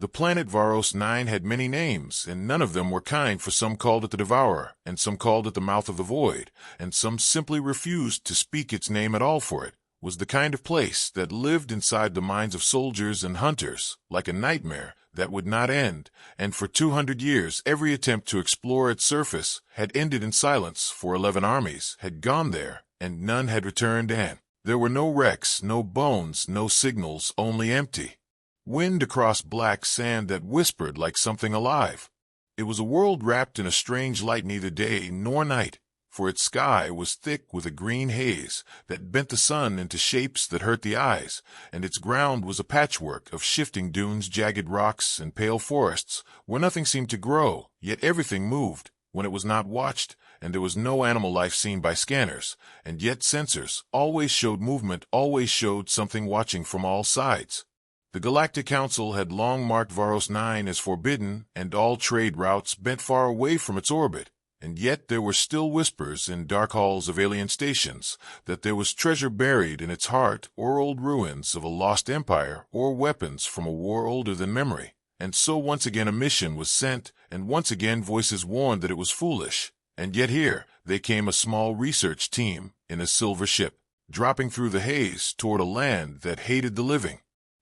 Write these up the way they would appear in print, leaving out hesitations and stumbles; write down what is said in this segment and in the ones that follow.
The planet Varos 9 had many names, and none of them were kind, for some called it the Devourer, and some called it the Mouth of the Void, and some simply refused to speak its name at all, for it was the kind of place that lived inside the minds of soldiers and hunters, like a nightmare that would not end, and for 200 years every attempt to explore its surface had ended in silence, for 11 armies had gone there, and none had returned, and there were no wrecks, no bones, no signals, only empty wind across black sand that whispered like something alive. It was a world wrapped in a strange light, neither day nor night, for its sky was thick with a green haze that bent the sun into shapes that hurt the eyes, and its ground was a patchwork of shifting dunes, jagged rocks, and pale forests, where nothing seemed to grow, yet everything moved when it was not watched, and there was no animal life seen by scanners, and yet sensors always showed movement, always showed something watching from all sides. The Galactic Council had long marked Varos 9 as forbidden, and all trade routes bent far away from its orbit, and yet there were still whispers in dark halls of alien stations that there was treasure buried in its heart, or old ruins of a lost empire, or weapons from a war older than memory. And so once again a mission was sent, and once again voices warned that it was foolish. And yet here they came, a small research team in a silver ship, dropping through the haze toward a land that hated the living.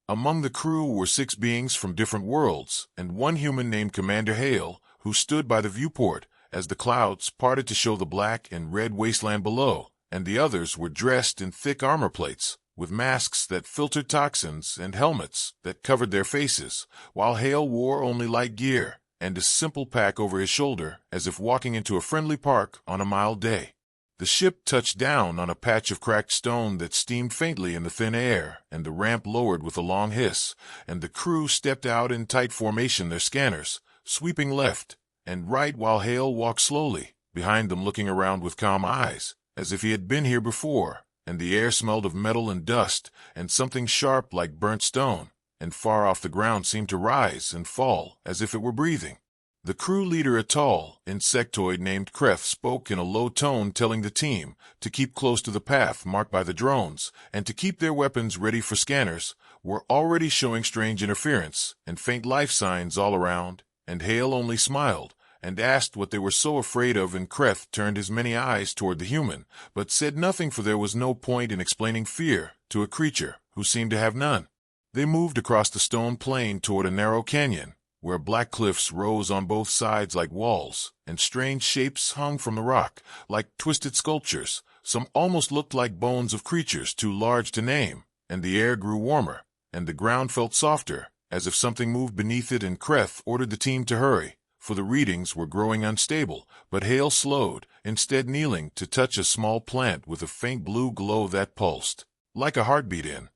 Among the crew were 6 beings from different worlds, and one human named Commander Hale, who stood by the viewport as the clouds parted to show the black and red wasteland below, and the others were dressed in thick armor plates, with masks that filtered toxins and helmets that covered their faces, while Hale wore only light gear and a simple pack over his shoulder, as if walking into a friendly park on a mild day. The ship touched down on a patch of cracked stone that steamed faintly in the thin air, and the ramp lowered with a long hiss, and the crew stepped out in tight formation, their scanners sweeping left and right, while Hale walked slowly behind them, looking around with calm eyes, as if he had been here before, and the air smelled of metal and dust, and something sharp like burnt stone, and far off the ground seemed to rise and fall as if it were breathing. The crew leader, a tall insectoid named Kreth, spoke in a low tone, telling the team to keep close to the path marked by the drones, and to keep their weapons ready, for scanners were already showing strange interference and faint life signs all around, and Hale only smiled and asked what they were so afraid of, and Kreth turned his many eyes toward the human, but said nothing, for there was no point in explaining fear to a creature who seemed to have none. They moved across the stone plain toward a narrow canyon, where black cliffs rose on both sides like walls, and strange shapes hung from the rock, like twisted sculptures. Some almost looked like bones of creatures too large to name, and the air grew warmer, and the ground felt softer, as if something moved beneath it, and Kreth ordered the team to hurry, for the readings were growing unstable. But Hale slowed, instead kneeling to touch a small plant with a faint blue glow that pulsed like a heartbeat in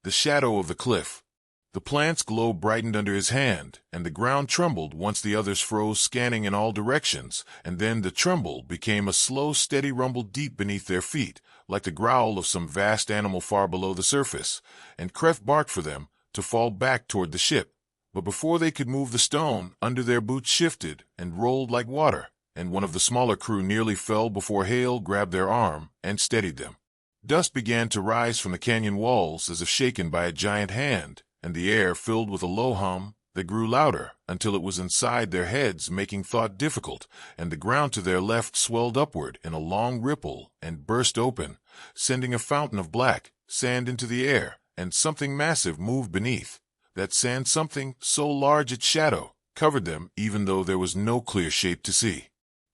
the shadow of the cliff. The plant's glow brightened under his hand, and the ground trembled once the others froze, scanning in all directions, and then the tremble became a slow, steady rumble deep beneath their feet, like the growl of some vast animal far below the surface, and Kreth barked for them to fall back toward the ship. But before they could move, the stone under their boots shifted and rolled like water, and one of the smaller crew nearly fell before Hale grabbed their arm and steadied them. Dust began to rise from the canyon walls as if shaken by a giant hand, and the air filled with a low hum that grew louder until it was inside their heads, making thought difficult, and the ground to their left swelled upward in a long ripple and burst open, sending a fountain of black sand into the air, and something massive moved beneath that sand, something so large its shadow covered them, even though there was no clear shape to see.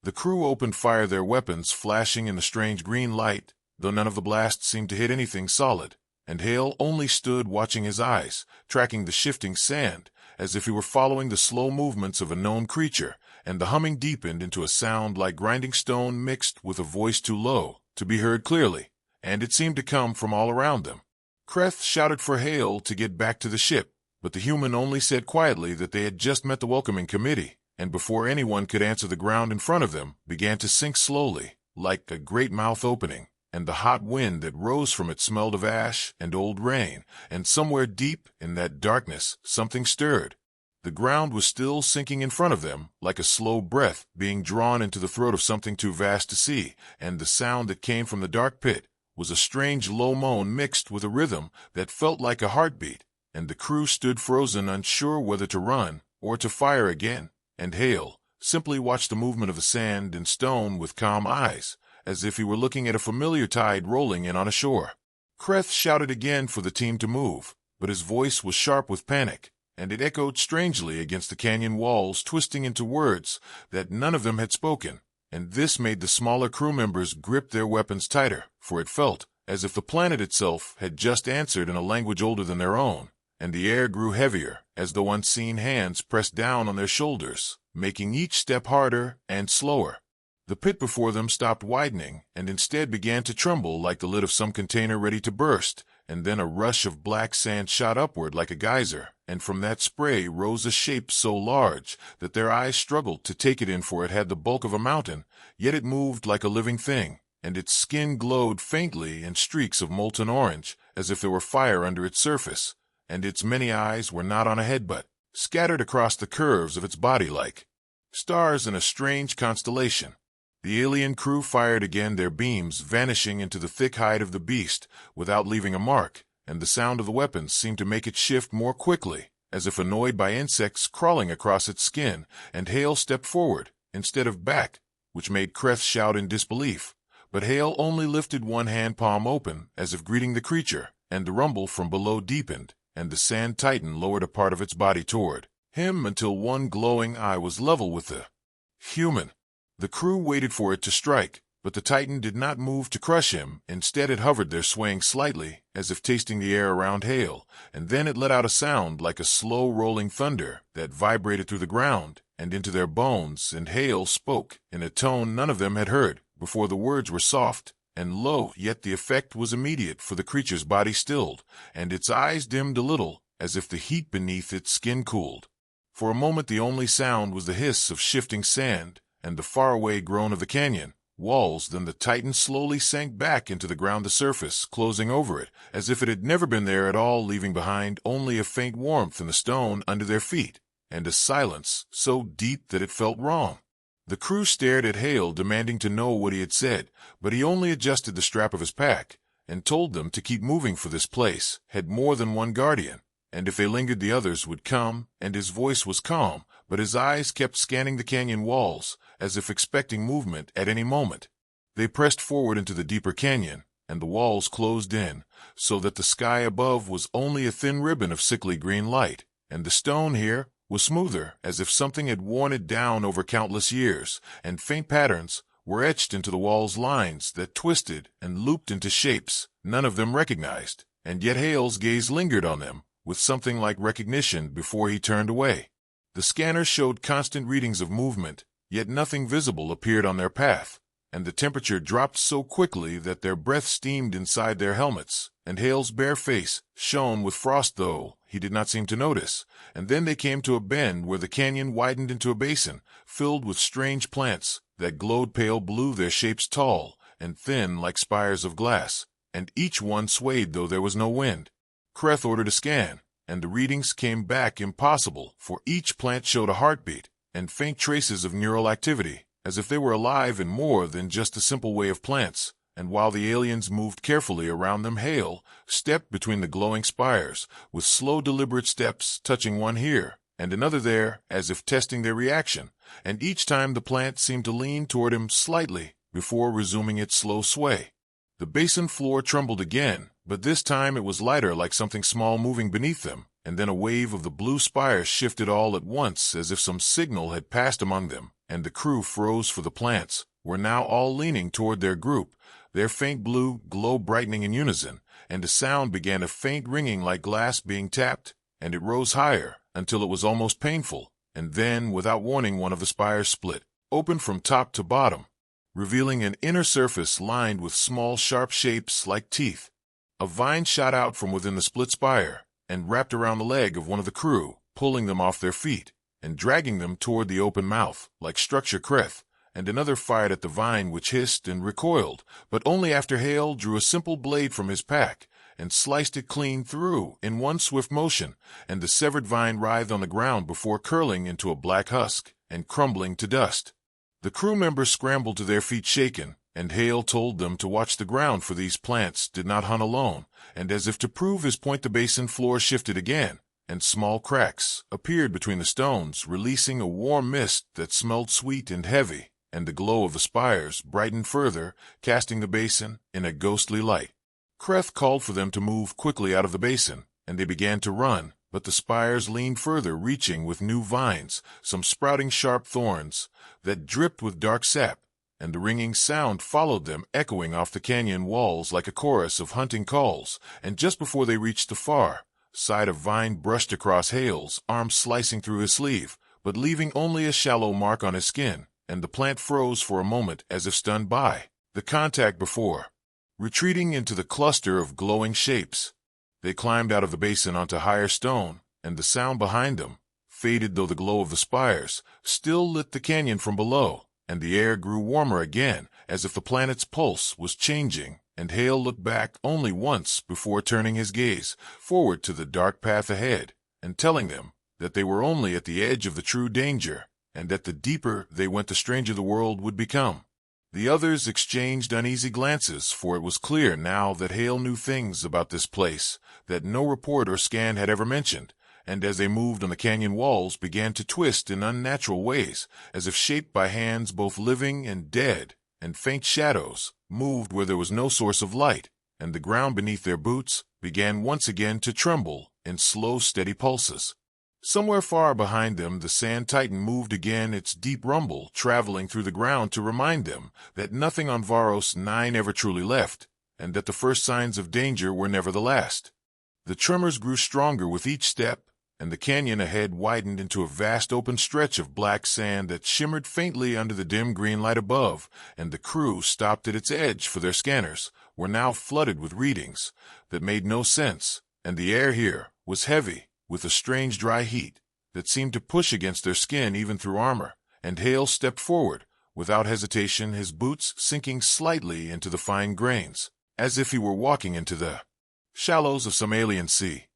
The crew opened fire, their weapons flashing in the strange green light, though none of the blasts seemed to hit anything solid, and Hale only stood watching, his eyes tracking the shifting sand as if he were following the slow movements of a known creature, and the humming deepened into a sound like grinding stone mixed with a voice too low to be heard clearly, and it seemed to come from all around them. Kreth shouted for Hale to get back to the ship, but the human only said quietly that they had just met the welcoming committee, and before anyone could answer, the ground in front of them began to sink slowly, like a great mouth opening, and the hot wind that rose from it smelled of ash and old rain, and somewhere deep in that darkness something stirred. The ground was still sinking in front of them, like a slow breath being drawn into the throat of something too vast to see, and the sound that came from the dark pit was a strange low moan mixed with a rhythm that felt like a heartbeat, and the crew stood frozen, unsure whether to run or to fire again, and Hale simply watched the movement of the sand and stone with calm eyes, as if he were looking at a familiar tide rolling in on a shore. Kreth shouted again for the team to move, but his voice was sharp with panic, and it echoed strangely against the canyon walls, twisting into words that none of them had spoken, and this made the smaller crew members grip their weapons tighter, for it felt as if the planet itself had just answered in a language older than their own, and the air grew heavier as though unseen hands pressed down on their shoulders, making each step harder and slower. The pit before them stopped widening and instead began to tremble like the lid of some container ready to burst, and then a rush of black sand shot upward like a geyser, and from that spray rose a shape so large that their eyes struggled to take it in, for it had the bulk of a mountain, yet it moved like a living thing, and its skin glowed faintly in streaks of molten orange, as if there were fire under its surface, and its many eyes were not on a head but scattered across the curves of its body like stars in a strange constellation. The alien crew fired again, their beams vanishing into the thick hide of the beast without leaving a mark, and the sound of the weapons seemed to make it shift more quickly, as if annoyed by insects crawling across its skin, and Hale stepped forward instead of back, which made Kreth shout in disbelief. But Hale only lifted one hand palm open as if greeting the creature, and the rumble from below deepened, and the sand titan lowered a part of its body toward him until one glowing eye was level with the human. The crew waited for it to strike, but the titan did not move to crush him. Instead it hovered there, swaying slightly, as if tasting the air around Hale, and then it let out a sound like a slow rolling thunder that vibrated through the ground and into their bones, and Hale spoke in a tone none of them had heard before. The words were soft and low, yet the effect was immediate, for the creature's body stilled, and its eyes dimmed a little, as if the heat beneath its skin cooled. For a moment the only sound was the hiss of shifting sand and the faraway groan of the canyon walls. Then the titan slowly sank back into the ground, the surface closing over it, as if it had never been there at all, leaving behind only a faint warmth in the stone under their feet, and a silence so deep that it felt wrong. The crew stared at Hale, demanding to know what he had said, but he only adjusted the strap of his pack and told them to keep moving, for this place had more than one guardian, and if they lingered the others would come. And his voice was calm, but his eyes kept scanning the canyon walls, as if expecting movement at any moment. They pressed forward into the deeper canyon, and the walls closed in, so that the sky above was only a thin ribbon of sickly green light, and the stone here was smoother, as if something had worn it down over countless years, and faint patterns were etched into the walls, lines that twisted and looped into shapes none of them recognized, and yet Hale's gaze lingered on them with something like recognition before he turned away. The scanner showed constant readings of movement, yet nothing visible appeared on their path, and the temperature dropped so quickly that their breath steamed inside their helmets, and Hale's bare face shone with frost, though he did not seem to notice. And then they came to a bend where the canyon widened into a basin filled with strange plants that glowed pale blue, their shapes tall and thin like spires of glass, and each one swayed though there was no wind. Kreth ordered a scan, and the readings came back impossible, for each plant showed a heartbeat and faint traces of neural activity, as if they were alive in more than just a simple way of plants. And while the aliens moved carefully around them, Hale stepped between the glowing spires with slow, deliberate steps, touching one here and another there, as if testing their reaction, and each time the plant seemed to lean toward him slightly before resuming its slow sway. The basin floor trembled again, but this time it was lighter, like something small moving beneath them, and then a wave of the blue spires shifted all at once, as if some signal had passed among them, and the crew froze, for the plants were now all leaning toward their group, their faint blue glow brightening in unison, and a sound began, a faint ringing like glass being tapped, and it rose higher until it was almost painful, and then, without warning, one of the spires split open from top to bottom, revealing an inner surface lined with small sharp shapes like teeth. A vine shot out from within the split spire and wrapped around the leg of one of the crew, pulling them off their feet and dragging them toward the open mouth like structure. Kreth and another fired at the vine, which hissed and recoiled, but only after Hale drew a simple blade from his pack and sliced it clean through in one swift motion, and the severed vine writhed on the ground before curling into a black husk and crumbling to dust. The crew members scrambled to their feet, shaken and Hale told them to watch the ground, for these plants did not hunt alone, and as if to prove his point, the basin floor shifted again, and small cracks appeared between the stones, releasing a warm mist that smelled sweet and heavy, and the glow of the spires brightened further, casting the basin in a ghostly light. Kreth called for them to move quickly out of the basin, and they began to run, but the spires leaned further, reaching with new vines, some sprouting sharp thorns that dripped with dark sap, and the ringing sound followed them, echoing off the canyon walls like a chorus of hunting calls. And just before they reached the far side, a vine brushed across Hale's arm, slicing through his sleeve, but leaving only a shallow mark on his skin, and the plant froze for a moment as if stunned by the contact before retreating into the cluster of glowing shapes. They climbed out of the basin onto higher stone, and the sound behind them faded, though the glow of the spires still lit the canyon from below, and the air grew warmer again, as if the planet's pulse was changing. And Hale looked back only once before turning his gaze forward to the dark path ahead, and telling them that they were only at the edge of the true danger, and that the deeper they went, the stranger the world would become. The others exchanged uneasy glances, for it was clear now that Hale knew things about this place that no report or scan had ever mentioned, and as they moved on, the canyon walls began to twist in unnatural ways, as if shaped by hands both living and dead, and faint shadows moved where there was no source of light, and the ground beneath their boots began once again to tremble in slow, steady pulses. Somewhere far behind them, the Sand Titan moved again, its deep rumble traveling through the ground to remind them that nothing on Varos 9 ever truly left, and that the first signs of danger were never the last. The tremors grew stronger with each step, and the canyon ahead widened into a vast open stretch of black sand that shimmered faintly under the dim green light above, and the crew stopped at its edge, for their scanners were now flooded with readings that made no sense, and the air here was heavy with a strange dry heat that seemed to push against their skin even through armor. And Hale stepped forward without hesitation, his boots sinking slightly into the fine grains, as if he were walking into the shallows of some alien sea.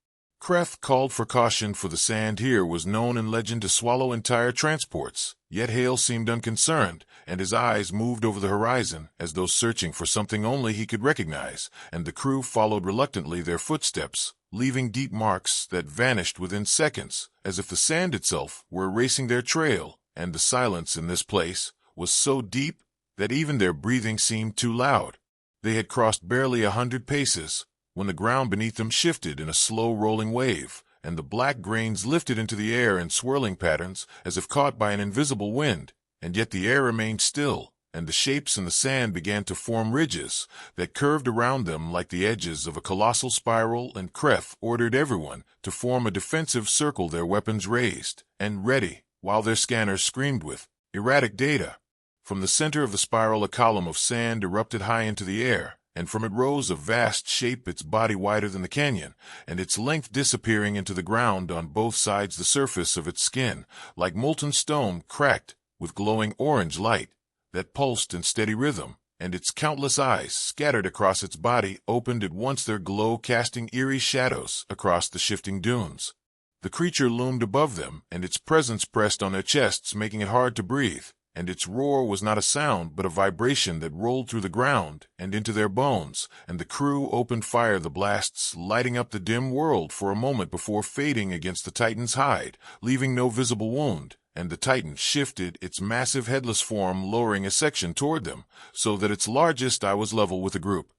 Kreth called for caution, for the sand here was known in legend to swallow entire transports, yet Hale seemed unconcerned, and his eyes moved over the horizon as though searching for something only he could recognize, and the crew followed reluctantly their footsteps, leaving deep marks that vanished within seconds, as if the sand itself were erasing their trail. And the silence in this place was so deep that even their breathing seemed too loud. They had crossed barely 100 paces when the ground beneath them shifted in a slow rolling wave, and the black grains lifted into the air in swirling patterns as if caught by an invisible wind, and yet the air remained still, and the shapes in the sand began to form ridges that curved around them like the edges of a colossal spiral. And Kreth ordered everyone to form a defensive circle, their weapons raised and ready, while their scanners screamed with erratic data. From the center of the spiral, a column of sand erupted high into the air, and from it rose a vast shape, its body wider than the canyon, and its length disappearing into the ground on both sides. The surface of its skin, like molten stone, cracked with glowing orange light that pulsed in steady rhythm, and its countless eyes scattered across its body opened at once, their glow casting eerie shadows across the shifting dunes. The creature loomed above them, and its presence pressed on their chests, making it hard to breathe. And its roar was not a sound, but a vibration that rolled through the ground and into their bones, and the crew opened fire, the blasts lighting up the dim world for a moment before fading against the Titan's hide, leaving no visible wound. And the Titan shifted its massive headless form, lowering a section toward them, so that its largest eye was level with the group.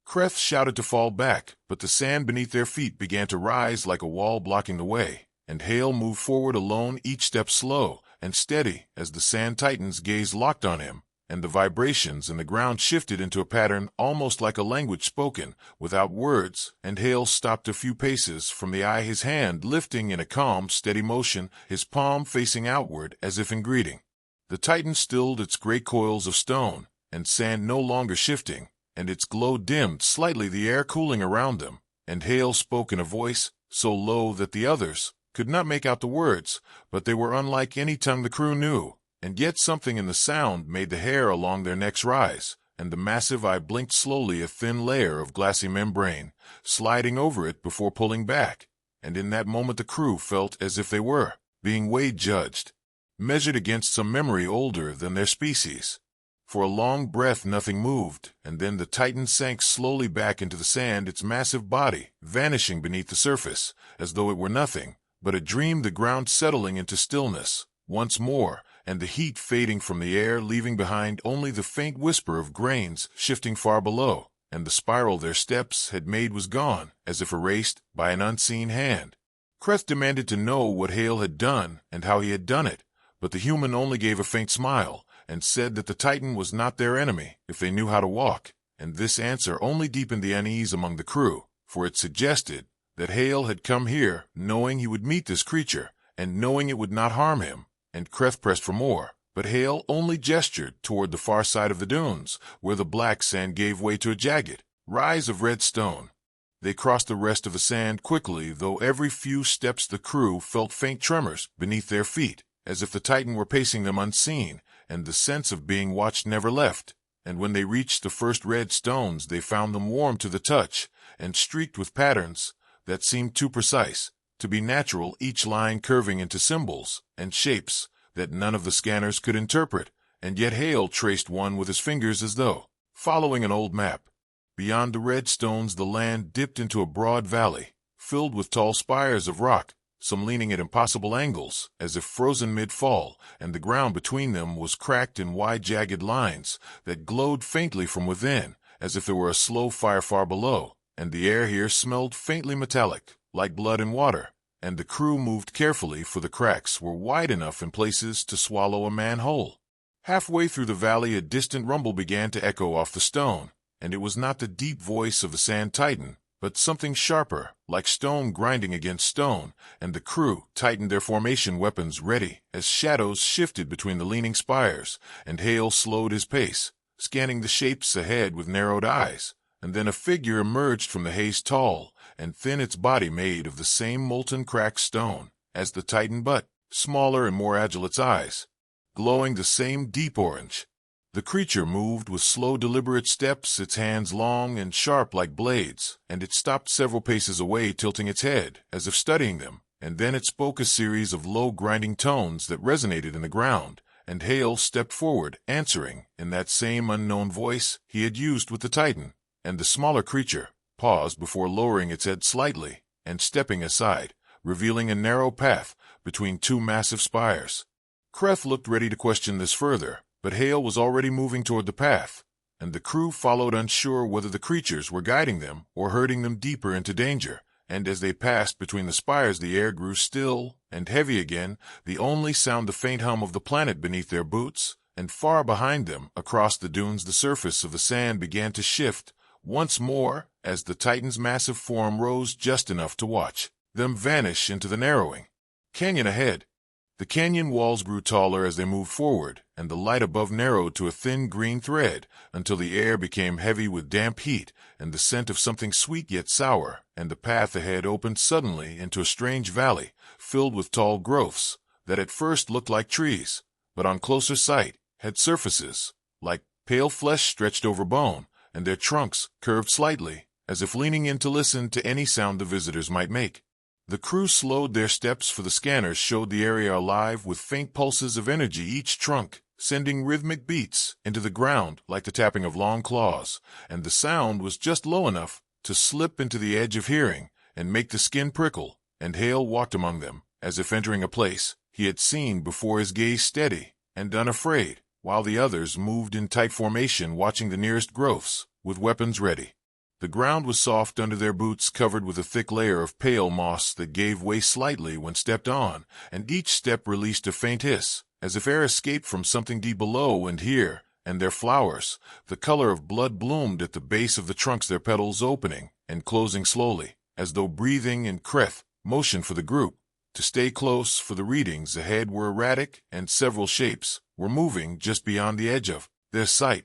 Kreth shouted to fall back, but the sand beneath their feet began to rise like a wall, blocking the way, and Hale moved forward alone, each step slow and steady, as the Sand Titan's gaze locked on him, and the vibrations in the ground shifted into a pattern almost like a language spoken without words. And Hale stopped a few paces from the eye, his hand lifting in a calm, steady motion, his palm facing outward as if in greeting. The Titan stilled, its great coils of stone and sand no longer shifting, and its glow dimmed slightly, the air cooling around them. And Hale spoke in a voice so low that the others could not make out the words, but they were unlike any tongue the crew knew, and yet something in the sound made the hair along their necks rise, and the massive eye blinked slowly, a thin layer of glassy membrane sliding over it before pulling back, and in that moment the crew felt as if they were being weighed, judged, measured against some memory older than their species. For a long breath nothing moved, and then the Titan sank slowly back into the sand, its massive body vanishing beneath the surface, as though it were nothing but a dream, the ground settling into stillness once more, and the heat fading from the air, leaving behind only the faint whisper of grains shifting far below, and the spiral their steps had made was gone, as if erased by an unseen hand. Kreth demanded to know what Hale had done and how he had done it, but the human only gave a faint smile and said that the Titan was not their enemy if they knew how to walk, and this answer only deepened the unease among the crew, for it suggested that Hale had come here knowing he would meet this creature and knowing it would not harm him, and Kreth pressed for more, but Hale only gestured toward the far side of the dunes, where the black sand gave way to a jagged rise of red stone. They crossed the rest of the sand quickly, though every few steps the crew felt faint tremors beneath their feet, as if the Titan were pacing them unseen, and the sense of being watched never left. And when they reached the first red stones, they found them warm to the touch and streaked with patterns that seemed too precise to be natural, each line curving into symbols and shapes that none of the scanners could interpret, and yet Hale traced one with his fingers as though following an old map. Beyond the red stones the land dipped into a broad valley, filled with tall spires of rock, some leaning at impossible angles, as if frozen mid-fall, and the ground between them was cracked in wide jagged lines that glowed faintly from within, as if there were a slow fire far below, and the air here smelled faintly metallic, like blood and water, and the crew moved carefully, for the cracks were wide enough in places to swallow a man whole. Halfway through the valley a distant rumble began to echo off the stone, and it was not the deep voice of the Sand Titan, but something sharper, like stone grinding against stone, and the crew tightened their formation, weapons ready, as shadows shifted between the leaning spires, and Hale slowed his pace, scanning the shapes ahead with narrowed eyes, and then a figure emerged from the haze, tall and thin, its body made of the same molten cracked stone as the Titan, but smaller and more agile, its eyes glowing the same deep orange. The creature moved with slow, deliberate steps, its hands long and sharp like blades, and it stopped several paces away, tilting its head, as if studying them, and then it spoke a series of low, grinding tones that resonated in the ground, and Hale stepped forward, answering in that same unknown voice he had used with the Titan, and the smaller creature paused before lowering its head slightly and stepping aside, revealing a narrow path between two massive spires. Kreth looked ready to question this further, but Hale was already moving toward the path, and the crew followed, unsure whether the creatures were guiding them or herding them deeper into danger, and as they passed between the spires the air grew still and heavy again, the only sound the faint hum of the planet beneath their boots, and far behind them, across the dunes, the surface of the sand began to shift once more as the Titan's massive form rose just enough to watch them vanish into the narrowing canyon ahead. The canyon walls grew taller as they moved forward, and the light above narrowed to a thin green thread until the air became heavy with damp heat and the scent of something sweet yet sour, and the path ahead opened suddenly into a strange valley filled with tall growths that at first looked like trees, but on closer sight had surfaces like pale flesh stretched over bone, and their trunks curved slightly, as if leaning in to listen to any sound the visitors might make. The crew slowed their steps, for the scanners showed the area alive with faint pulses of energy, each trunk sending rhythmic beats into the ground like the tapping of long claws, and the sound was just low enough to slip into the edge of hearing and make the skin prickle, and Hale walked among them, as if entering a place he had seen before, his gaze steady and unafraid, while the others moved in tight formation, watching the nearest growths with weapons ready. The ground was soft under their boots, covered with a thick layer of pale moss that gave way slightly when stepped on, and each step released a faint hiss, as if air escaped from something deep below. And here, and their flowers, the color of blood, bloomed at the base of the trunks, their petals opening and closing slowly, as though breathing, and Kreth motioned for the group to stay close, for the readings ahead were erratic, and several shapes were moving just beyond the edge of their sight.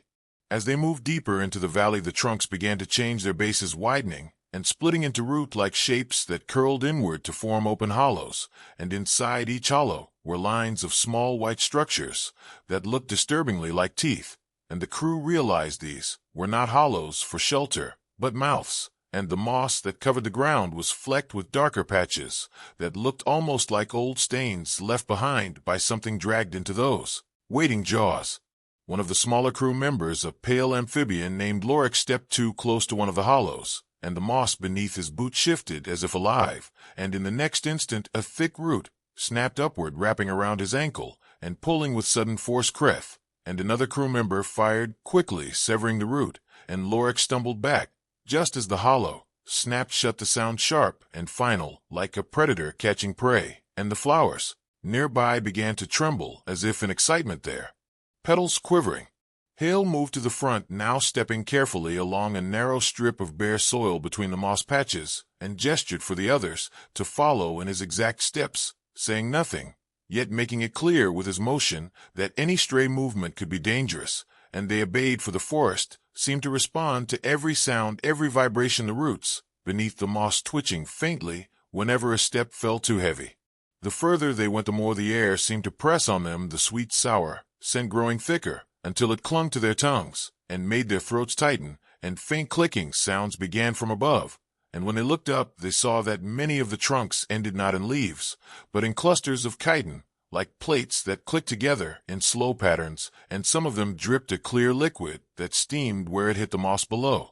As they moved deeper into the valley, the trunks began to change, their bases widening and splitting into root-like shapes that curled inward to form open hollows, and inside each hollow were lines of small white structures that looked disturbingly like teeth, and the crew realized these were not hollows for shelter, but mouths, and the moss that covered the ground was flecked with darker patches that looked almost like old stains left behind by something dragged into those waiting jaws. One of the smaller crew members, a pale amphibian named Lorik, stepped too close to one of the hollows, and the moss beneath his boot shifted as if alive, and in the next instant a thick root snapped upward, wrapping around his ankle and pulling with sudden force Kreth, and another crew member fired quickly, severing the root, and Lorik stumbled back, just as the hollow snapped shut, the sound sharp and final, like a predator catching prey, and the flowers nearby began to tremble as if in excitement there, petals quivering. Hale moved to the front, now stepping carefully along a narrow strip of bare soil between the moss patches, and gestured for the others to follow in his exact steps, saying nothing, yet making it clear with his motion that any stray movement could be dangerous, and they obeyed, for the forest seemed to respond to every sound, every vibration, the roots beneath the moss twitching faintly whenever a step fell too heavy. The further they went, the more the air seemed to press on them, the sweet, sour scent growing thicker until it clung to their tongues and made their throats tighten, and faint clicking sounds began from above. And when they looked up, they saw that many of the trunks ended not in leaves, but in clusters of chitin, like plates that clicked together in slow patterns, and some of them dripped a clear liquid that steamed where it hit the moss below.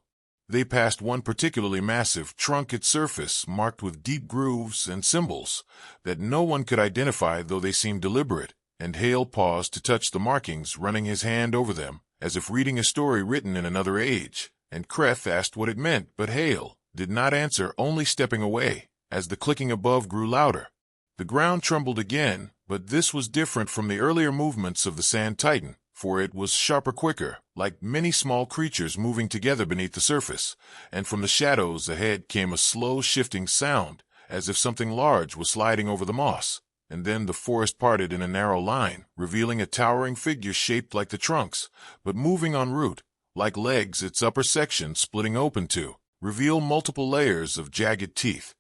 They passed one particularly massive trunk, its surface marked with deep grooves and symbols that no one could identify, though they seemed deliberate, and Hale paused to touch the markings, running his hand over them, as if reading a story written in another age, and Kreth asked what it meant, but Hale did not answer, only stepping away, as the clicking above grew louder. The ground trembled again, but this was different from the earlier movements of the sand titan, for it was sharper, quicker, like many small creatures moving together beneath the surface, and from the shadows ahead came a slow shifting sound, as if something large was sliding over the moss, and then the forest parted in a narrow line, revealing a towering figure shaped like the trunks, but moving en route, like legs, its upper section splitting open to reveal multiple layers of jagged teeth.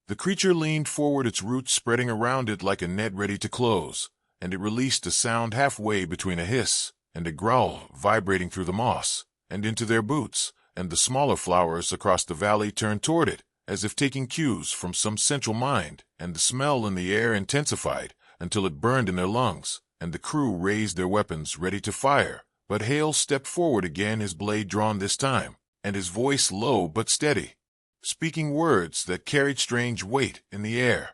The creature leaned forward, its roots spreading around it like a net ready to close, and it released a sound halfway between a hiss and a growl, vibrating through the moss and into their boots, and the smaller flowers across the valley turned toward it, as if taking cues from some central mind, and the smell in the air intensified until it burned in their lungs, and the crew raised their weapons ready to fire. But Hale stepped forward again, his blade drawn this time, and his voice low but steady, speaking words that carried strange weight in the air.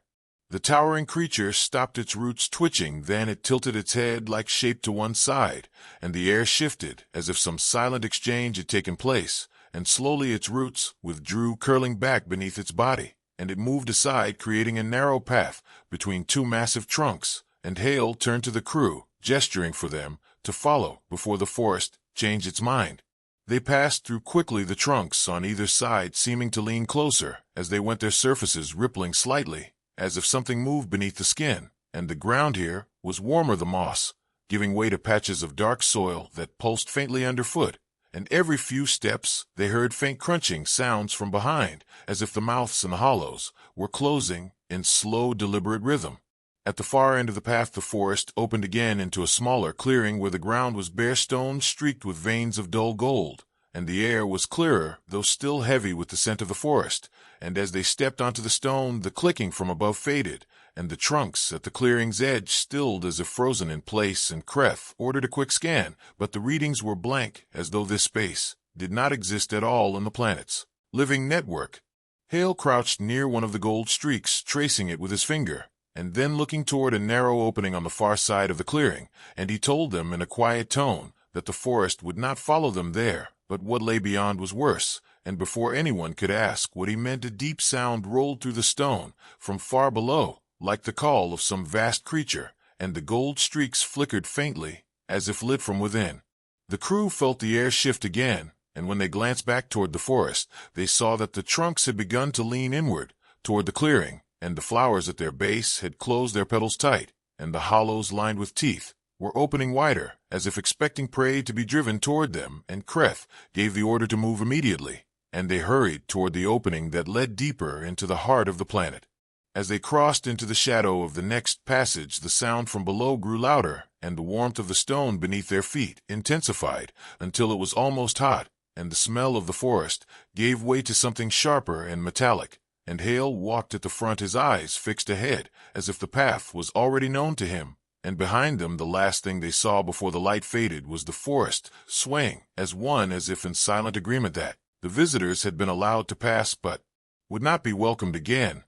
The towering creature stopped, its roots twitching, then it tilted its head like shape to one side, and the air shifted as if some silent exchange had taken place, and slowly its roots withdrew, curling back beneath its body, and it moved aside, creating a narrow path between two massive trunks, and Hale turned to the crew, gesturing for them to follow before the forest changed its mind. They passed through quickly, the trunks on either side seeming to lean closer as they went, their surfaces rippling slightly, as if something moved beneath the skin, and the ground here was warmer, the moss giving way to patches of dark soil that pulsed faintly underfoot, and every few steps they heard faint crunching sounds from behind, as if the mouths in the hollows were closing in slow, deliberate rhythm. At the far end of the path, the forest opened again into a smaller clearing where the ground was bare stone streaked with veins of dull gold, and the air was clearer, though still heavy with the scent of the forest, and as they stepped onto the stone, the clicking from above faded, and the trunks at the clearing's edge stilled as if frozen in place, and Kreth ordered a quick scan, but the readings were blank, as though this space did not exist at all in the planet's living network. Hale crouched near one of the gold streaks, tracing it with his finger, and then looking toward a narrow opening on the far side of the clearing, and he told them in a quiet tone that the forest would not follow them there, but what lay beyond was worse, and before anyone could ask what he meant, a deep sound rolled through the stone from far below, like the call of some vast creature, and the gold streaks flickered faintly, as if lit from within. The crew felt the air shift again, and when they glanced back toward the forest, they saw that the trunks had begun to lean inward toward the clearing, and the flowers at their base had closed their petals tight, and the hollows lined with teeth were opening wider, as if expecting prey to be driven toward them, and Kreth gave the order to move immediately, and they hurried toward the opening that led deeper into the heart of the planet. As they crossed into the shadow of the next passage, the sound from below grew louder, and the warmth of the stone beneath their feet intensified until it was almost hot, and the smell of the forest gave way to something sharper and metallic, and Hale walked at the front, his eyes fixed ahead, as if the path was already known to him, and behind them the last thing they saw before the light faded was the forest, swaying as one as if in silent agreement that the visitors had been allowed to pass but would not be welcomed again.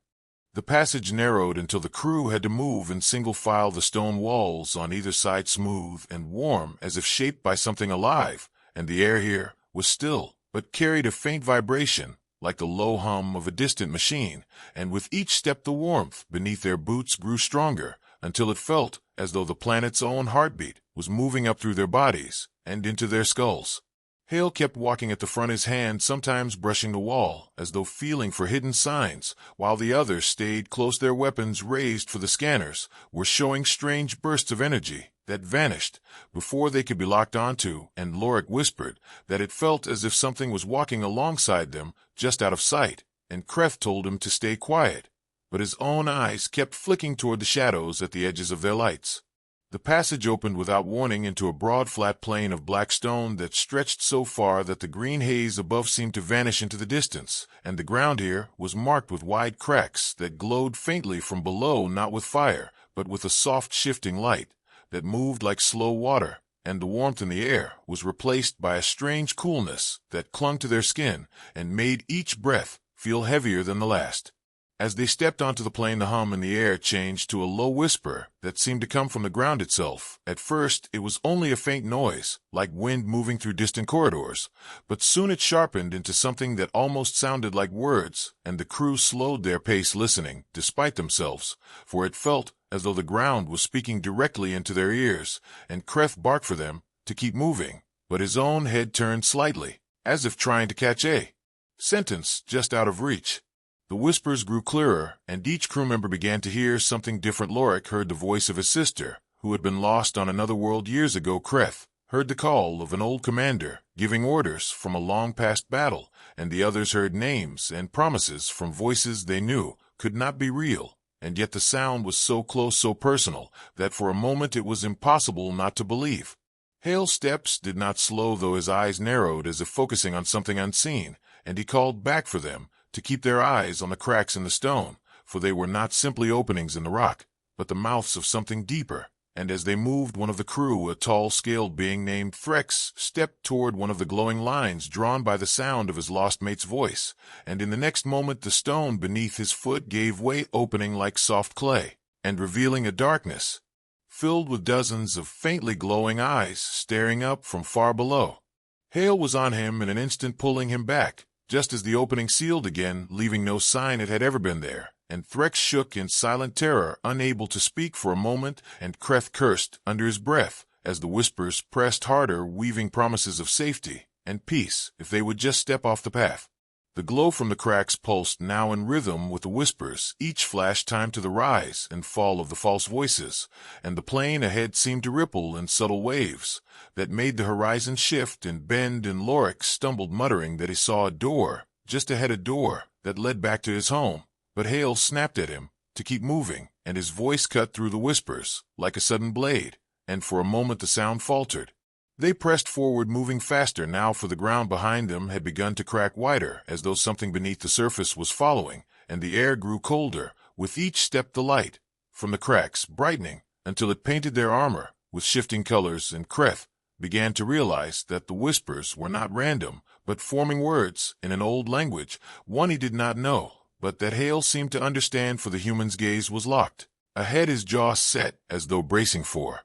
The passage narrowed until the crew had to move in single file, the stone walls on either side smooth and warm as if shaped by something alive, and the air here was still, but carried a faint vibration, like the low hum of a distant machine, and with each step the warmth beneath their boots grew stronger, until it felt as though the planet's own heartbeat was moving up through their bodies and into their skulls. Hale kept walking at the front, his hand sometimes brushing the wall, as though feeling for hidden signs, while the others stayed close, their weapons raised for the scanners, were showing strange bursts of energy that vanished before they could be locked onto, and Lorik whispered that it felt as if something was walking alongside them, just out of sight, and Kreth told him to stay quiet, but his own eyes kept flicking toward the shadows at the edges of their lights. The passage opened without warning into a broad flat plain of black stone that stretched so far that the green haze above seemed to vanish into the distance, and the ground here was marked with wide cracks that glowed faintly from below, not with fire, but with a soft shifting light that moved like slow water, and the warmth in the air was replaced by a strange coolness that clung to their skin and made each breath feel heavier than the last. As they stepped onto the plain, the hum in the air changed to a low whisper that seemed to come from the ground itself. At first, it was only a faint noise, like wind moving through distant corridors, but soon it sharpened into something that almost sounded like words, and the crew slowed their pace, listening, despite themselves, for it felt as though the ground was speaking directly into their ears, and Kreth barked for them to keep moving, but his own head turned slightly, as if trying to catch a sentence just out of reach. The whispers grew clearer, and each crew member began to hear something different. Lorik heard the voice of his sister, who had been lost on another world years ago. Kreth heard the call of an old commander, giving orders from a long-past battle, and the others heard names and promises from voices they knew could not be real, and yet the sound was so close, so personal, that for a moment it was impossible not to believe. Hale's steps did not slow, though his eyes narrowed as if focusing on something unseen, and he called back for them to keep their eyes on the cracks in the stone, for they were not simply openings in the rock, but the mouths of something deeper. And as they moved, one of the crew, a tall, scaled being named Threx, stepped toward one of the glowing lines drawn by the sound of his lost mate's voice, and in the next moment the stone beneath his foot gave way, opening like soft clay, and revealing a darkness filled with dozens of faintly glowing eyes staring up from far below. Hale was on him in an instant, pulling him back, just as the opening sealed again, leaving no sign it had ever been there, and Threx shook in silent terror, unable to speak for a moment, and Kreth cursed under his breath as the whispers pressed harder, weaving promises of safety and peace if they would just step off the path. The glow from the cracks pulsed now in rhythm with the whispers, each flash timed to the rise and fall of the false voices, and the plain ahead seemed to ripple in subtle waves that made the horizon shift and bend, and Lorik stumbled, muttering that he saw a door just ahead, a door that led back to his home, but Hale snapped at him to keep moving, and his voice cut through the whispers like a sudden blade, and for a moment the sound faltered. They pressed forward, moving faster now, for the ground behind them had begun to crack wider, as though something beneath the surface was following, and the air grew colder with each step, the light from the cracks brightening until it painted their armor with shifting colors, and Kreth began to realize that the whispers were not random, but forming words in an old language, one he did not know, but that Hale seemed to understand, for the human's gaze was locked ahead, his jaw set as though bracing for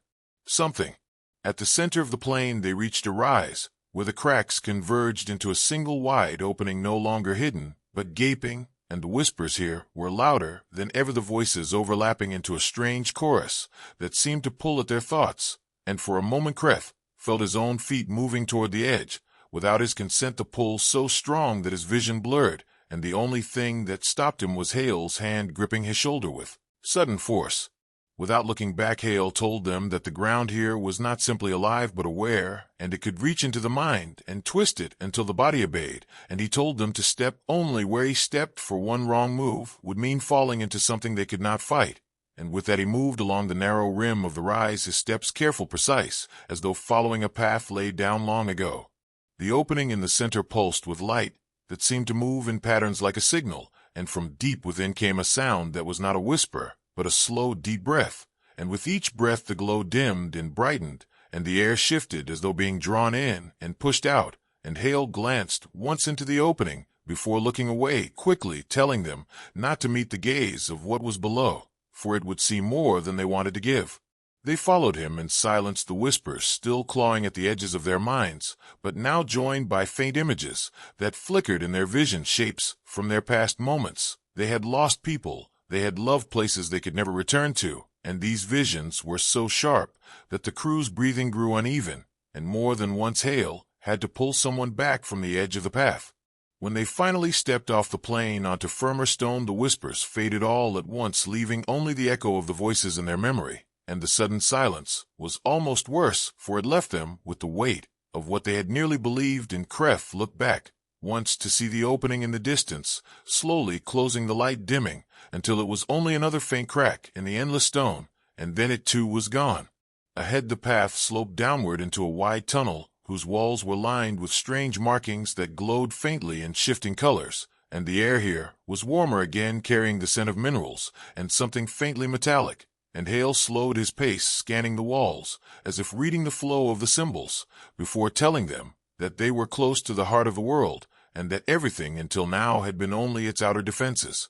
something. At the center of the plain they reached a rise, where the cracks converged into a single wide opening, no longer hidden, but gaping, and the whispers here were louder than ever, the voices overlapping into a strange chorus that seemed to pull at their thoughts, and for a moment Kreth felt his own feet moving toward the edge, without his consent, the pull so strong that his vision blurred, and the only thing that stopped him was Hale's hand gripping his shoulder with sudden force. Without looking back, Hale told them that the ground here was not simply alive but aware, and it could reach into the mind and twist it until the body obeyed, and he told them to step only where he stepped, for one wrong move would mean falling into something they could not fight. And with that he moved along the narrow rim of the rise, his steps careful, precise, as though following a path laid down long ago. The opening in the center pulsed with light that seemed to move in patterns like a signal, and from deep within came a sound that was not a whisper, but a slow, deep breath, and with each breath the glow dimmed and brightened, and the air shifted as though being drawn in and pushed out, and Hale glanced once into the opening before looking away quickly, telling them not to meet the gaze of what was below, for it would see more than they wanted to give. They followed him and silenced the whispers still clawing at the edges of their minds, but now joined by faint images that flickered in their vision, shapes from their past moments. They had lost people, they had loved places they could never return to, and these visions were so sharp that the crew's breathing grew uneven, and more than once Hale had to pull someone back from the edge of the path. When they finally stepped off the plane onto firmer stone, the whispers faded all at once, leaving only the echo of the voices in their memory. And the sudden silence was almost worse, for it left them with the weight of what they had nearly believed. And Kreth looked back once to see the opening in the distance, slowly closing, the light dimming until it was only another faint crack in the endless stone, and then it too was gone. Ahead the path sloped downward into a wide tunnel whose walls were lined with strange markings that glowed faintly in shifting colors, and the air here was warmer again, carrying the scent of minerals and something faintly metallic. And Hale slowed his pace, scanning the walls, as if reading the flow of the symbols, before telling them that they were close to the heart of the world, and that everything until now had been only its outer defenses.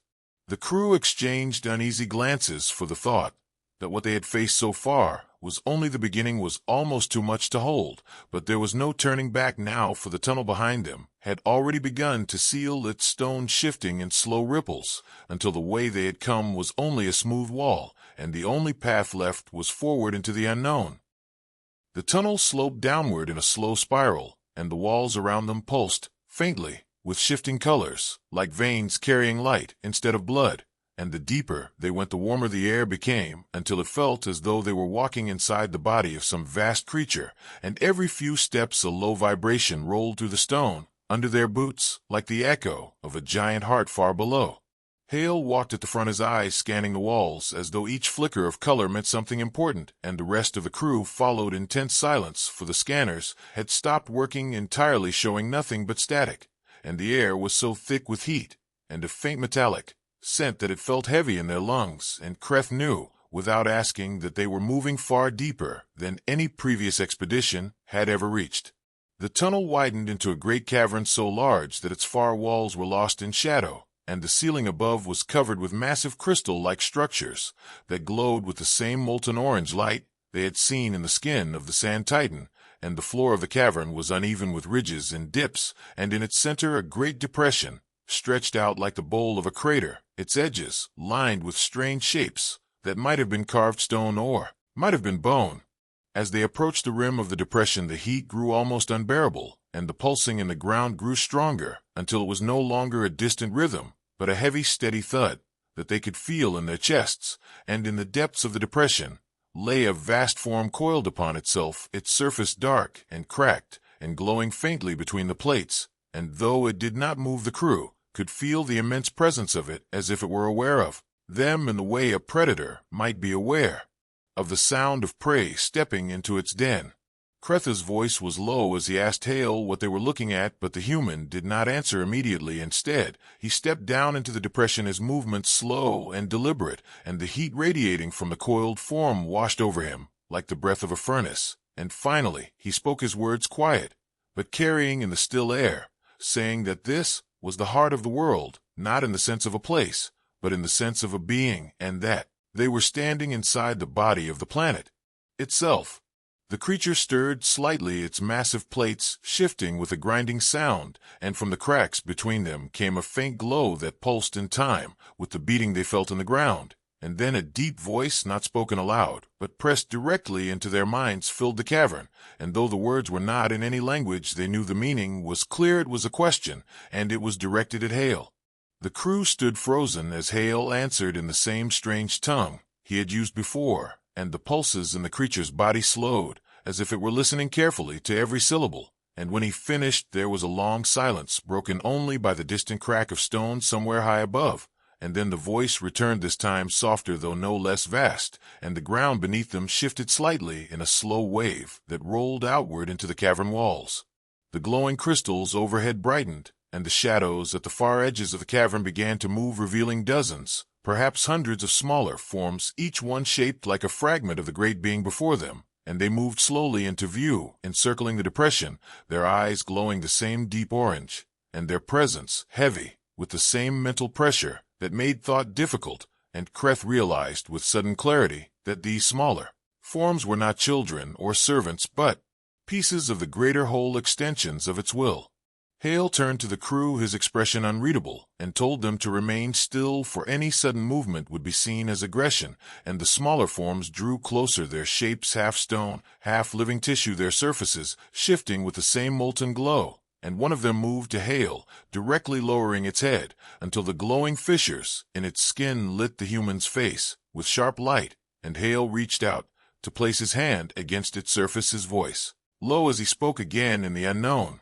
The crew exchanged uneasy glances, for the thought that what they had faced so far was only the beginning was almost too much to hold, but there was no turning back now, for the tunnel behind them had already begun to seal, its stone shifting in slow ripples, until the way they had come was only a smooth wall, and the only path left was forward into the unknown. The tunnel sloped downward in a slow spiral, and the walls around them pulsed faintly with shifting colors, like veins carrying light instead of blood, and the deeper they went the warmer the air became, until it felt as though they were walking inside the body of some vast creature, and every few steps a low vibration rolled through the stone under their boots, like the echo of a giant heart far below. Hale walked at the front, his eyes scanning the walls as though each flicker of color meant something important, and the rest of the crew followed in tense silence, for the scanners had stopped working entirely, showing nothing but static, and the air was so thick with heat and a faint metallic scent that it felt heavy in their lungs, and Kreth knew, without asking, that they were moving far deeper than any previous expedition had ever reached. The tunnel widened into a great cavern so large that its far walls were lost in shadow, and the ceiling above was covered with massive crystal-like structures that glowed with the same molten orange light they had seen in the skin of the Sand Titan, and the floor of the cavern was uneven with ridges and dips, and in its center a great depression stretched out like the bowl of a crater, its edges lined with strange shapes that might have been carved stone or might have been bone. As they approached the rim of the depression, the heat grew almost unbearable, and the pulsing in the ground grew stronger until it was no longer a distant rhythm, but a heavy, steady thud that they could feel in their chests, and in the depths of the depression lay a vast form coiled upon itself, its surface dark and cracked and glowing faintly between the plates, and though it did not move, the crew could feel the immense presence of it, as if it were aware of them in the way a predator might be aware of the sound of prey stepping into its den. Kreth's voice was low as he asked Hale what they were looking at, but the human did not answer immediately. Instead, he stepped down into the depression, his movements slow and deliberate, and the heat radiating from the coiled form washed over him like the breath of a furnace. And finally, he spoke, his words quiet, but carrying in the still air, saying that this was the heart of the world, not in the sense of a place, but in the sense of a being, and that they were standing inside the body of the planet itself. The creature stirred slightly, its massive plates shifting with a grinding sound, and from the cracks between them came a faint glow that pulsed in time with the beating they felt in the ground. And then a deep voice, not spoken aloud, but pressed directly into their minds, filled the cavern, and though the words were not in any language, they knew the meaning was clear. It was a question, and it was directed at Hale. The crew stood frozen as Hale answered in the same strange tongue he had used before, and the pulses in the creature's body slowed, as if it were listening carefully to every syllable. And when he finished, there was a long silence, broken only by the distant crack of stone somewhere high above. And then the voice returned, this time softer though no less vast, and the ground beneath them shifted slightly in a slow wave that rolled outward into the cavern walls. The glowing crystals overhead brightened, and the shadows at the far edges of the cavern began to move, revealing dozens, perhaps hundreds of smaller forms, each one shaped like a fragment of the great being before them, and they moved slowly into view, encircling the depression, their eyes glowing the same deep orange, and their presence heavy with the same mental pressure that made thought difficult, and Kreth realized with sudden clarity that these smaller forms were not children or servants but pieces of the greater whole, extensions of its will. Hale turned to the crew, his expression unreadable, and told them to remain still, for any sudden movement would be seen as aggression, and the smaller forms drew closer, their shapes half stone, half living tissue, their surfaces shifting with the same molten glow, and one of them moved to Hale, directly lowering its head, until the glowing fissures in its skin lit the human's face with sharp light, and Hale reached out to place his hand against its surface, his voice low as he spoke again in the unknown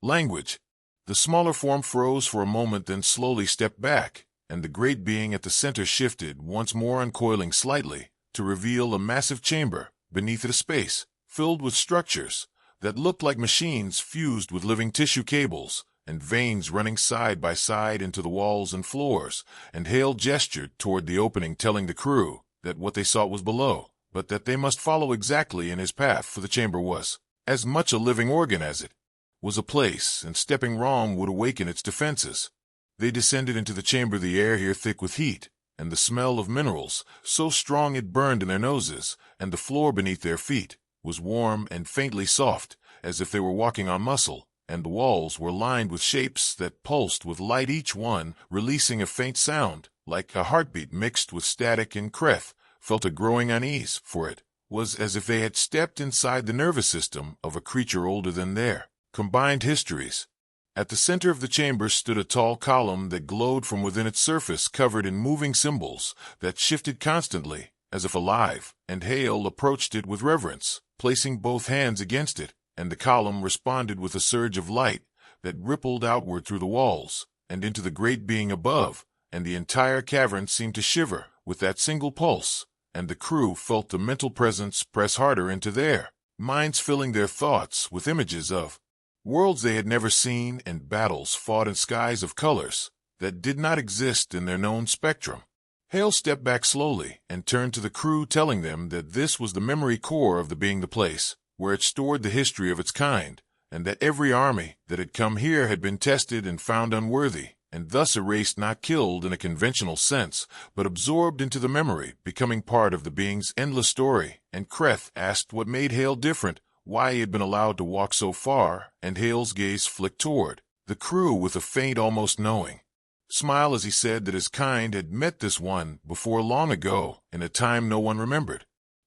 language. The smaller form froze for a moment, then slowly stepped back, and the great being at the center shifted once more, uncoiling slightly, to reveal a massive chamber, beneath it a space filled with structures that looked like machines fused with living tissue, cables and veins running side by side into the walls and floors, and Hale gestured toward the opening, telling the crew that what they sought was below, but that they must follow exactly in his path, for the chamber was as much a living organ as it was a place, and stepping wrong would awaken its defenses. They descended into the chamber, the air here thick with heat, and the smell of minerals so strong it burned in their noses, and the floor beneath their feet was warm and faintly soft, as if they were walking on muscle, and the walls were lined with shapes that pulsed with light, each one releasing a faint sound, like a heartbeat mixed with static, and Kreth felt a growing unease, for it was as if they had stepped inside the nervous system of a creature older than their combined histories. At the center of the chamber stood a tall column that glowed from within, its surface covered in moving symbols that shifted constantly, as if alive, and Hale approached it with reverence, placing both hands against it, and the column responded with a surge of light that rippled outward through the walls and into the great being above, and the entire cavern seemed to shiver with that single pulse, and the crew felt the mental presence press harder into their minds, filling their thoughts with images of worlds they had never seen, and battles fought in skies of colors that did not exist in their known spectrum. Hale stepped back slowly and turned to the crew, telling them that this was the memory core of the being, the place where it stored the history of its kind, and that every army that had come here had been tested and found unworthy, and thus erased, not killed in a conventional sense, but absorbed into the memory, becoming part of the being's endless story. And Kreth asked what made Hale different, why he had been allowed to walk so far, and Hale's gaze flicked toward the crew with a faint, almost knowing smile, as he said that his kind had met this one before, long ago, in a time no one remembered.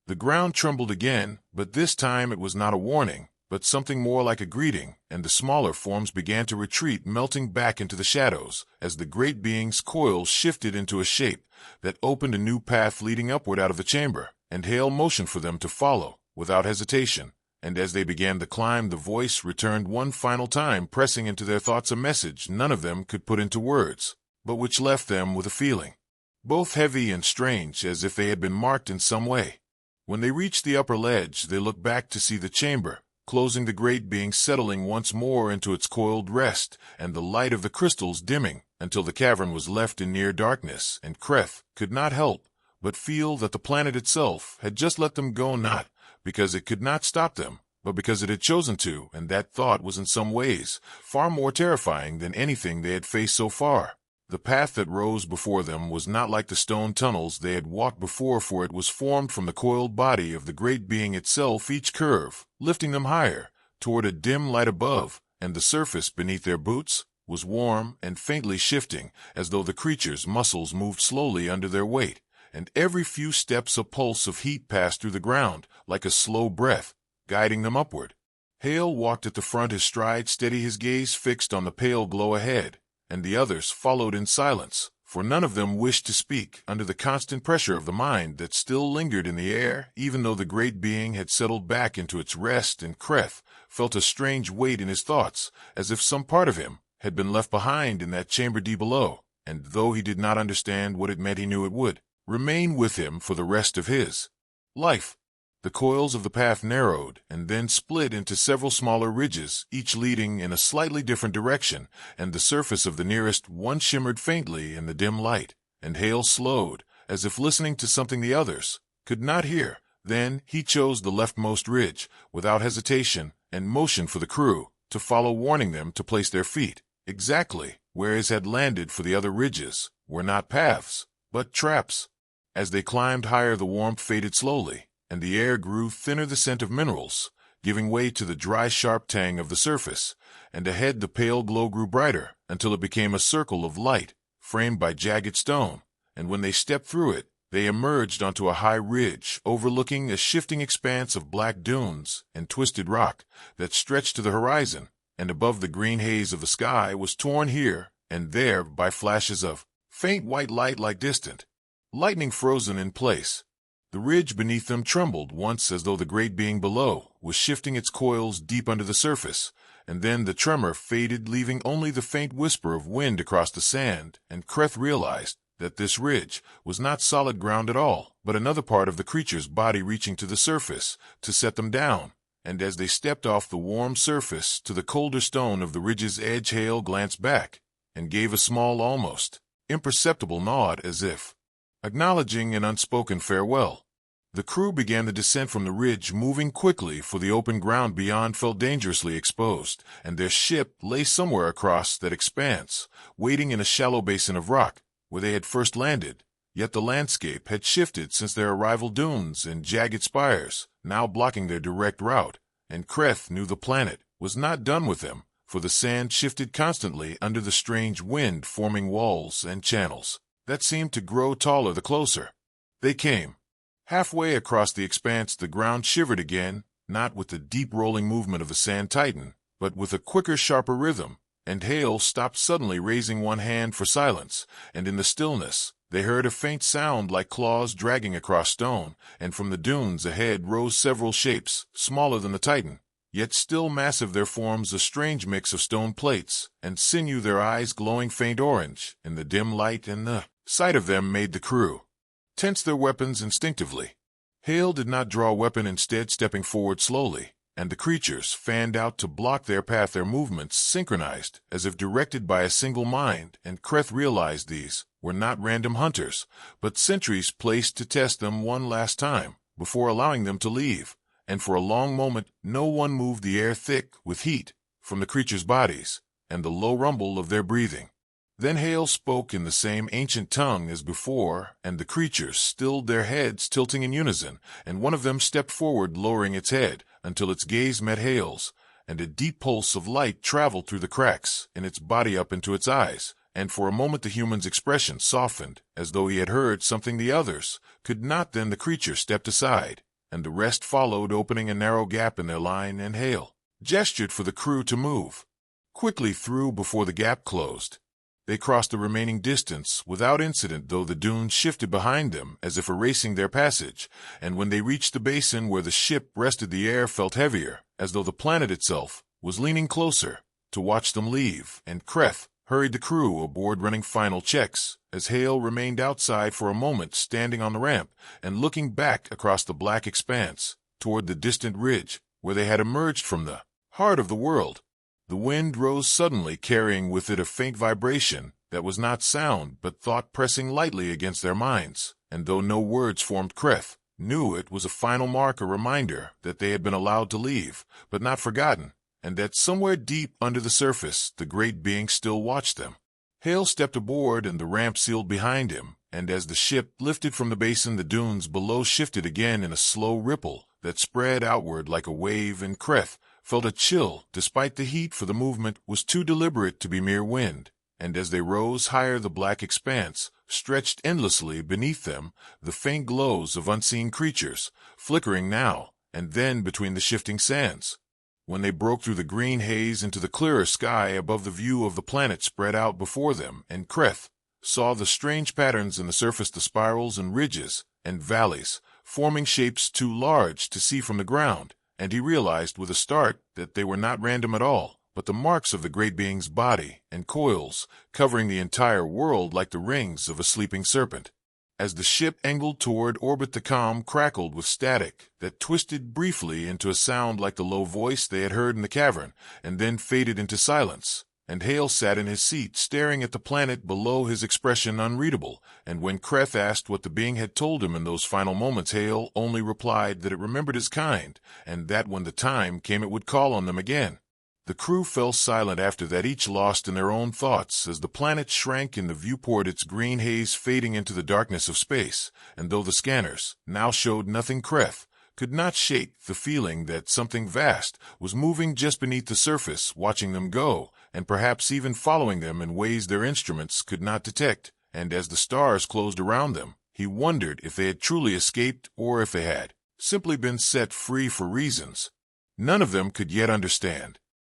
The ground trembled again, but this time it was not a warning, but something more like a greeting, and the smaller forms began to retreat, melting back into the shadows, as the great being's coils shifted into a shape that opened a new path leading upward out of the chamber, and Hale motioned for them to follow, without hesitation. And as they began the climb, the voice returned one final time, pressing into their thoughts a message none of them could put into words, but which left them with a feeling both heavy and strange, as if they had been marked in some way. When they reached the upper ledge, they looked back to see the chamber closing, the great being settling once more into its coiled rest, and the light of the crystals dimming until the cavern was left in near darkness, and Kreth could not help but feel that the planet itself had just let them go, not because it could not stop them, but because it had chosen to, and that thought was in some ways far more terrifying than anything they had faced so far. The path that rose before them was not like the stone tunnels they had walked before, for it was formed from the coiled body of the great being itself, each curve lifting them higher toward a dim light above, and the surface beneath their boots was warm and faintly shifting, as though the creature's muscles moved slowly under their weight, and every few steps a pulse of heat passed through the ground, like a slow breath, guiding them upward. Hale walked at the front, his stride steady, his gaze fixed on the pale glow ahead, and the others followed in silence, for none of them wished to speak under the constant pressure of the mind that still lingered in the air, even though the great being had settled back into its rest, and Kreth felt a strange weight in his thoughts, as if some part of him had been left behind in that chamber deep below, and though he did not understand what it meant, he knew it would remain with him for the rest of his life. The coils of the path narrowed and then split into several smaller ridges, each leading in a slightly different direction, and the surface of the nearest one shimmered faintly in the dim light, and Hale slowed, as if listening to something the others could not hear. Then he chose the leftmost ridge, without hesitation, and motioned for the crew to follow, warning them to place their feet exactly where his had landed, for the other ridges were not paths, but traps. As they climbed higher, the warmth faded slowly, and the air grew thinner, the scent of minerals giving way to the dry, sharp tang of the surface, and ahead the pale glow grew brighter until it became a circle of light framed by jagged stone, and when they stepped through it, they emerged onto a high ridge overlooking a shifting expanse of black dunes and twisted rock that stretched to the horizon, and above the green haze of the sky was torn here and there by flashes of faint white light like distant lightning frozen in place. The ridge beneath them trembled once, as though the great being below was shifting its coils deep under the surface, and then the tremor faded, leaving only the faint whisper of wind across the sand, and Kreth realized that this ridge was not solid ground at all, but another part of the creature's body reaching to the surface to set them down. And as they stepped off the warm surface to the colder stone of the ridge's edge, Hale glanced back and gave a small, almost imperceptible nod, as if acknowledging an unspoken farewell. The crew began the descent from the ridge, moving quickly, for the open ground beyond felt dangerously exposed, and their ship lay somewhere across that expanse, waiting in a shallow basin of rock where they had first landed. Yet the landscape had shifted since their arrival, dunes and jagged spires now blocking their direct route, and Kreth knew the planet was not done with them, for the sand shifted constantly under the strange wind, forming walls and channels that seemed to grow taller the closer they came. Halfway across the expanse, the ground shivered again, not with the deep rolling movement of the sand titan, but with a quicker, sharper rhythm, and Hale stopped suddenly, raising one hand for silence, and in the stillness they heard a faint sound like claws dragging across stone, and from the dunes ahead rose several shapes, smaller than the titan, yet still massive, their forms a strange mix of stone plates and sinew, their eyes glowing faint orange in the dim light, and the sight of them made the crew tense their weapons instinctively. Hale did not draw a weapon, instead stepping forward slowly, and the creatures fanned out to block their path, their movements synchronized as if directed by a single mind, and Kreth realized these were not random hunters, but sentries placed to test them one last time before allowing them to leave. And for a long moment no one moved, the air thick with heat from the creatures' bodies and the low rumble of their breathing. Then Hale spoke in the same ancient tongue as before, and the creatures stilled, their heads tilting in unison, and one of them stepped forward, lowering its head until its gaze met Hale's, and a deep pulse of light traveled through the cracks in its body up into its eyes, and for a moment the human's expression softened, as though he had heard something the others could not. Then the creature stepped aside, and the rest followed, opening a narrow gap in their line, and Hale gestured for the crew to move quickly through before the gap closed. They crossed the remaining distance without incident, though the dunes shifted behind them as if erasing their passage, and when they reached the basin where the ship rested, the air felt heavier, as though the planet itself was leaning closer to watch them leave, and Kreth hurried the crew aboard, running final checks, as Hale remained outside for a moment, standing on the ramp and looking back across the black expanse toward the distant ridge where they had emerged from the heart of the world. The wind rose suddenly, carrying with it a faint vibration that was not sound but thought, pressing lightly against their minds, and though no words formed, Kreth knew it was a final mark, a reminder that they had been allowed to leave, but not forgotten, and that somewhere deep under the surface the great being still watched them. Hale stepped aboard, and the ramp sealed behind him, and as the ship lifted from the basin, the dunes below shifted again in a slow ripple that spread outward like a wave, and Kreth felt a chill despite the heat, for the movement was too deliberate to be mere wind, and as they rose higher the black expanse stretched endlessly beneath them, the faint glows of unseen creatures flickering now and then between the shifting sands. When they broke through the green haze into the clearer sky above, the view of the planet spread out before them, and Kreth saw the strange patterns in the surface, the spirals and ridges and valleys forming shapes too large to see from the ground, and he realized with a start that they were not random at all, but the marks of the great being's body and coils covering the entire world like the rings of a sleeping serpent. As the ship angled toward orbit, the comm crackled with static that twisted briefly into a sound like the low voice they had heard in the cavern, and then faded into silence, And Hale sat in his seat, staring at the planet below, his expression unreadable. And when Kreth asked what the being had told him in those final moments, Hale only replied that it remembered his kind, and that when the time came it would call on them again. The crew fell silent after that, each lost in their own thoughts, as the planet shrank in the viewport, its green haze fading into the darkness of space. And though the scanners now showed nothing, Kreth could not shake the feeling that something vast was moving just beneath the surface, watching them go, and perhaps even following them in ways their instruments could not detect. And as the stars closed around them, he wondered if they had truly escaped, or if they had simply been set free for reasons none of them could yet understand.